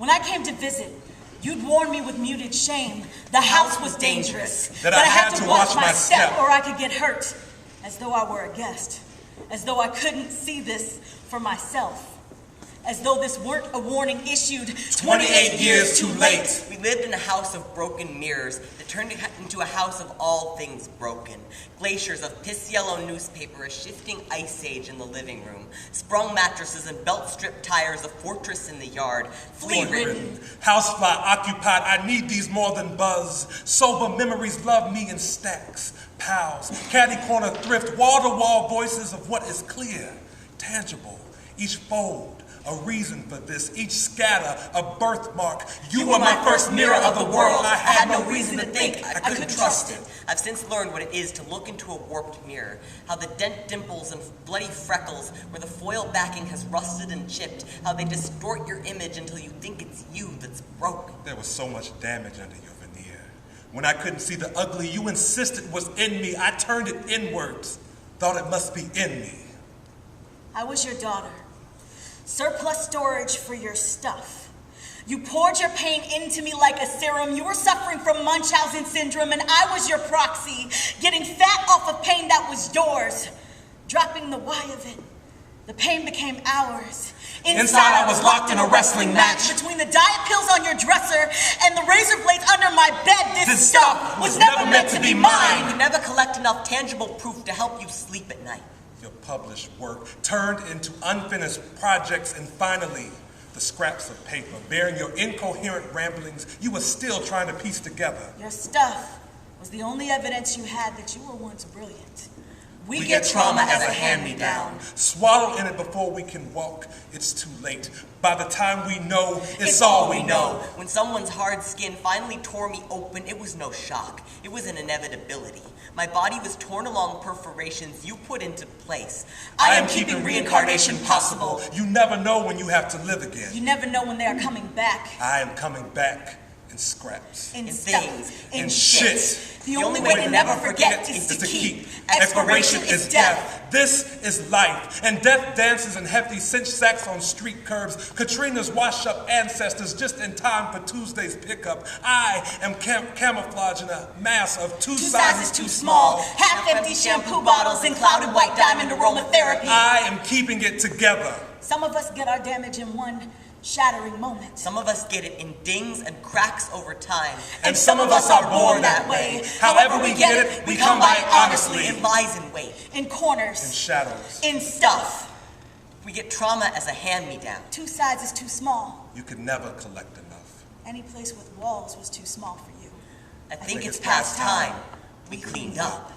When I came to visit, you'd warn me with muted shame. The house was dangerous. That I had to watch my step or I could get hurt. As though I were a guest. As though I couldn't see this for myself. As though this weren't a warning issued 28 years too late. We lived in a house of broken mirrors that turned into a house of all things broken. Glaciers of piss-yellow newspaper, a shifting ice age in the living room. Sprung mattresses and belt-stripped tires, a fortress in the yard. Flea-ridden. Housefly occupied, I need these more than buzz. Sober memories love me in stacks. Pals, caddy corner thrift, wall-to-wall voices of what is clear, tangible. Each fold, a reason for this, each scatter, a birthmark. You were my first mirror of the world. I had no reason to think I couldn't trust it. I've since learned what it is to look into a warped mirror, how the dent dimples and bloody freckles where the foil backing has rusted and chipped, how they distort your image until you think it's you that's broken. There was so much damage under your veneer. When I couldn't see the ugly you insisted was in me, I turned it inwards, thought it must be in me. I was your daughter. Surplus storage for your stuff. You poured your pain into me like a serum. You were suffering from Munchausen syndrome, and I was your proxy, getting fat off of pain that was yours. Dropping the why of it, the pain became ours. Inside I was locked in a wrestling match. Between the diet pills on your dresser and the razor blades under my bed, this stuff was never meant to be mine. You could never collect enough tangible proof to help you sleep at night. Your published work turned into unfinished projects, and finally, the scraps of paper bearing your incoherent ramblings you were still trying to piece together. Your stuff was the only evidence you had that you were once brilliant. We get trauma as a hand-me-down. Swaddle in it before we can walk. It's too late. By the time we know, it's all we know. When someone's hard skin finally tore me open, it was no shock. It was an inevitability. My body was torn along perforations you put into place. I am keeping reincarnation possible. You never know when you have to live again. You never know when they are coming back. I am coming back in scraps. In things. In shit. The only way to never forget is to keep. Expiration is death. This is life. And death dances in hefty cinch sacks on street curbs. Katrina's wash-up ancestors just in time for Tuesday's pickup. I am camouflage in a mass of two sizes too small. Half-empty shampoo bottles and clouded white diamond aromatherapy. I am keeping it together. Some of us get our damage in one shattering moment. Some of us get it in dings and cracks over time. And some of us are born that way. However we get it, we come by it honestly. It lies in wait. In corners. In shadows. In stuff. We get trauma as a hand-me-down. Two sides is too small. You could never collect enough. Any place with walls was too small for you. I think it's past time we cleaned up.